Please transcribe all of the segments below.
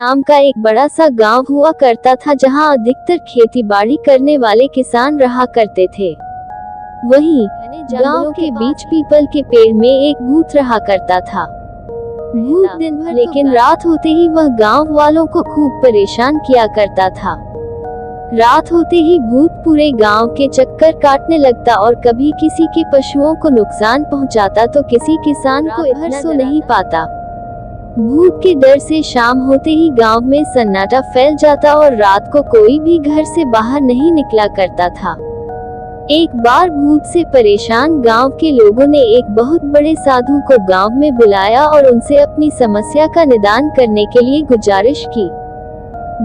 नाम का एक बड़ा सा गांव हुआ करता था जहां अधिकतर खेती बाड़ी करने वाले किसान रहा करते थे। वहीं गांव के बीच पीपल के पेड़ में एक भूत रहा करता था। भूत दिन भर लेकिन रात होते ही वह गांव वालों को खूब परेशान किया करता था। रात होते ही भूत पूरे गांव के चक्कर काटने लगता और कभी किसी के पशुओं को नुकसान पहुंचाता तो किसी किसान को इधर सो नहीं पाता। भूत के डर से शाम होते ही गांव में सन्नाटा फैल जाता और रात को कोई भी घर से बाहर नहीं निकला करता था। एक बार भूत से परेशान गांव के लोगों ने एक बहुत बड़े साधु को गांव में बुलाया और उनसे अपनी समस्या का निदान करने के लिए गुजारिश की।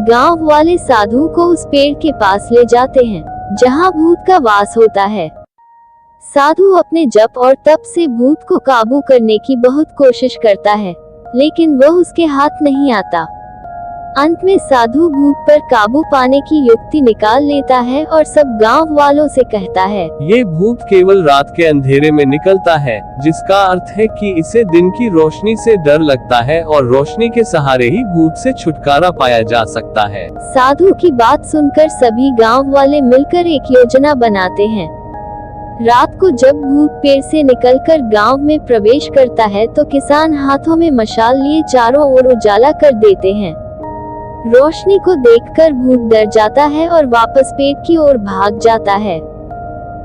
गांव वाले साधु को उस पेड़ के पास ले जाते हैं जहां भूत का वास होता है। साधु अपने जप और तप से भूत को काबू करने की बहुत कोशिश करता है, लेकिन वह उसके हाथ नहीं आता। अंत में साधु भूत पर काबू पाने की युक्ति निकाल लेता है और सब गांव वालों से कहता है, ये भूत केवल रात के अंधेरे में निकलता है, जिसका अर्थ है कि इसे दिन की रोशनी से डर लगता है और रोशनी के सहारे ही भूत से छुटकारा पाया जा सकता है। साधु की बात सुनकर सभी गांव वाले मिलकर एक योजना बनाते हैं। रात को जब भूत पेड़ से निकलकर गांव में प्रवेश करता है तो किसान हाथों में मशाल लिए चारों ओर उजाला कर देते हैं। रोशनी को देखकर भूत डर जाता है और वापस पेड़ की ओर भाग जाता है।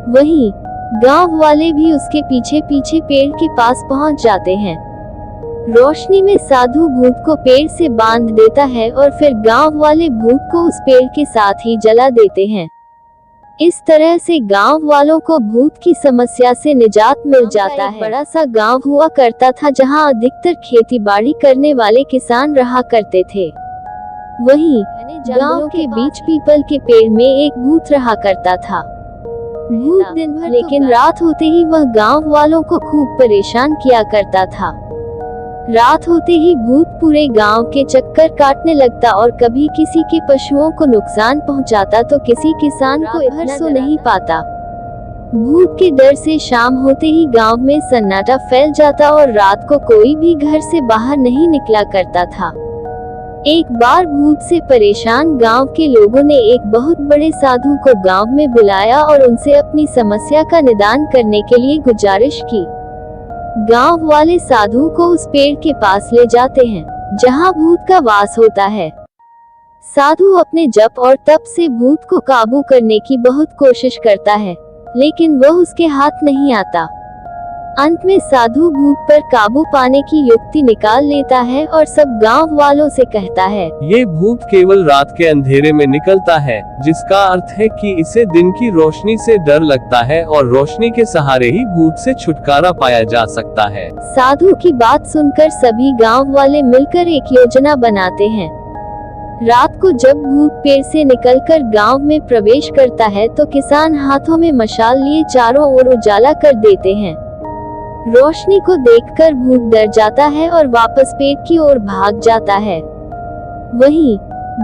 वहीं गांव वाले भी उसके पीछे पीछे पेड़ के पास पहुंच जाते हैं। रोशनी में साधु भूत को पेड़ से बांध देता है और फिर गांव वाले भूत को उस पेड़ के साथ ही जला देते हैं। इस तरह से गांव वालों को भूत की समस्या से निजात मिल जाता है। बड़ा सा गांव हुआ करता था जहां अधिकतर खेती बाड़ी करने वाले किसान रहा करते थे। वहीं गांव के बीच पीपल के पेड़ में एक भूत रहा करता था। भूत दिन भर लेकिन रात होते ही वह गांव वालों को खूब परेशान किया करता था। रात होते ही भूत पूरे गांव के चक्कर काटने लगता और कभी किसी के पशुओं को नुकसान पहुंचाता तो किसी किसान को इधर सो नहीं पाता। भूत के डर से शाम होते ही गांव में सन्नाटा फैल जाता और रात को कोई भी घर से बाहर नहीं निकला करता था। एक बार भूत से परेशान गांव के लोगों ने एक बहुत बड़े साधु को गांव में बुलाया और उनसे अपनी समस्या का निदान करने के लिए गुजारिश की। गांव वाले साधु को उस पेड़ के पास ले जाते हैं जहां भूत का वास होता है। साधु अपने जप और तप से भूत को काबू करने की बहुत कोशिश करता है, लेकिन वह उसके हाथ नहीं आता। अंत में साधु भूत पर काबू पाने की युक्ति निकाल लेता है और सब गांव वालों से कहता है, ये भूत केवल रात के अंधेरे में निकलता है, जिसका अर्थ है कि इसे दिन की रोशनी से डर लगता है और रोशनी के सहारे ही भूत से छुटकारा पाया जा सकता है। साधु की बात सुनकर सभी गांव वाले मिलकर एक योजना बनाते हैं। रात को जब भूत पेड़ से निकलकर गांव में प्रवेश करता है तो किसान हाथों में मशाल लिए चारों ओर उजाला कर देते हैं। रोशनी को देखकर भूत डर जाता है और वापस पेड़ की ओर भाग जाता है। वहीं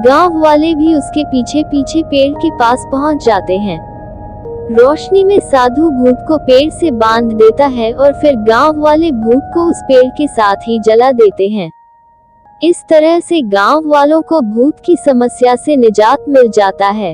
गांव वाले भी उसके पीछे पीछे पेड़ के पास पहुंच जाते हैं। रोशनी में साधु भूत को पेड़ से बांध देता है और फिर गांव वाले भूत को उस पेड़ के साथ ही जला देते हैं। इस तरह से गांव वालों को भूत की समस्या से निजात मिल जाता है।